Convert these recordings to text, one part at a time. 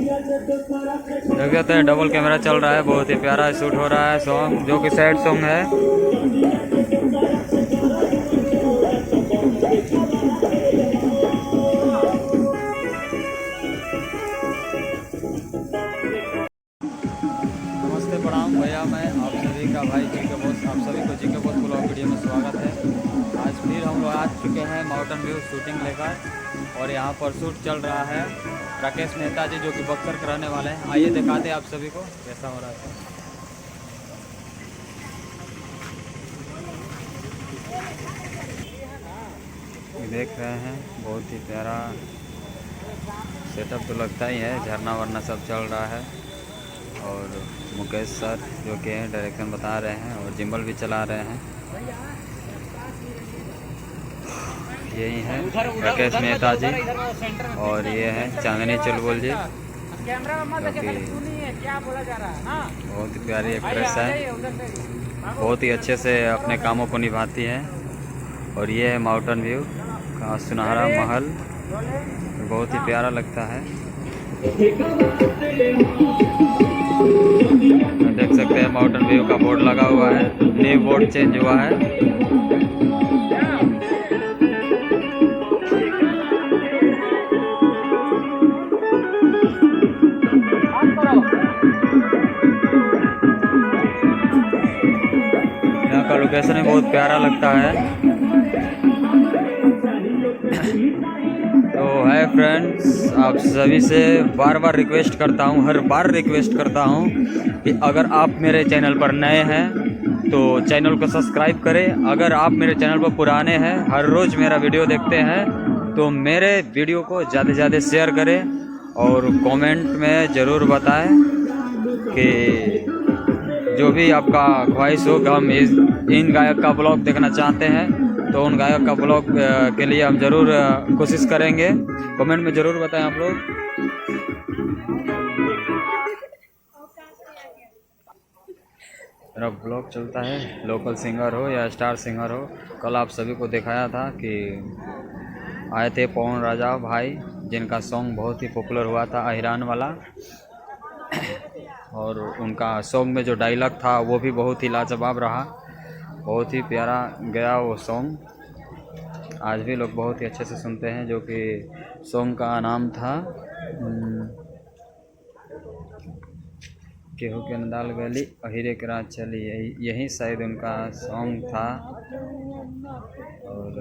देख सकते हैं डबल कैमरा चल रहा है, बहुत ही प्यारा शूट हो रहा है सॉन्ग, जो कि सैड सॉन्ग है। नमस्ते प्रणाम भैया, मैं आप सभी का भाई जी के बॉस, आप सभी को जी के बॉस ब्लॉग वीडियो में स्वागत है। आज फिर हम लोग आ चुके हैं माउंटेन व्यू शूटिंग लेकर, और यहाँ पर शूट चल रहा है राकेश मेहता जी, जो कि बक्सर के रहने वाले हैं। आइए दिखाते हैं आप सभी को कैसा हो रहा है। देख रहे हैं बहुत ही प्यारा सेटअप तो लगता ही है, झरना वरना सब चल रहा है। और मुकेश सर जो कि डायरेक्शन बता रहे हैं और जिम्बल भी चला रहे हैं। यही है राकेश मेहता जी, और ये है चांदनी चुलबुल जी, बहुत ही प्यारी एक्ट्रेस है, बहुत ही अच्छे से अपने कामों को निभाती है। और ये है माउंटेन व्यू का सुनहरा महल, बहुत ही प्यारा लगता है। देख सकते हैं माउंटेन व्यू का बोर्ड लगा हुआ है, न्यू बोर्ड चेंज हुआ है। यहाँ का लोकेशन भी बहुत प्यारा लगता है। तो है फ्रेंड्स, आप सभी से बार बार रिक्वेस्ट करता हूँ, हर बार रिक्वेस्ट करता हूँ कि अगर आप मेरे चैनल पर नए हैं तो चैनल को सब्सक्राइब करें। अगर आप मेरे चैनल पर पुराने हैं, हर रोज़ मेरा वीडियो देखते हैं, तो मेरे वीडियो को ज़्यादा से ज़्यादा शेयर करें और कमेंट में ज़रूर बताएं कि जो भी आपका ख्वाहिश हो कि हम इन गायक का ब्लॉग देखना चाहते हैं, तो उन गायक का ब्लॉग के लिए हम ज़रूर कोशिश करेंगे। कमेंट में ज़रूर बताएं आप लोग। मेरा ब्लॉग चलता है, लोकल सिंगर हो या स्टार सिंगर हो। कल आप सभी को दिखाया था कि आए थे पवन राजा भाई, जिनका सॉन्ग बहुत ही पॉपुलर हुआ था अहिरान वाला, और उनका सॉन्ग में जो डायलॉग था वो भी बहुत ही लाजवाब रहा, बहुत ही प्यारा गया वो सॉन्ग। आज भी लोग बहुत ही अच्छे से सुनते हैं। जो कि सॉन्ग का नाम था केहू के नदाल गली अहिरे के रात चली, यही शायद उनका सॉन्ग था। और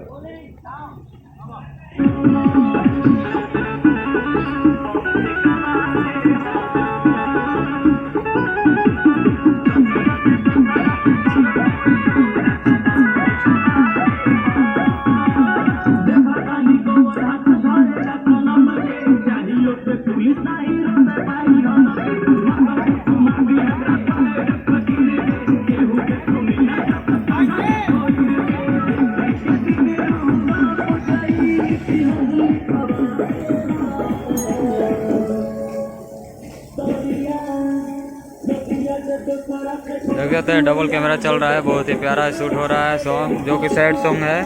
देख सकते हैं डबल कैमरा चल रहा है, बहुत ही प्यारा शूट हो रहा है सॉन्ग, जो कि सैड सॉन्ग है।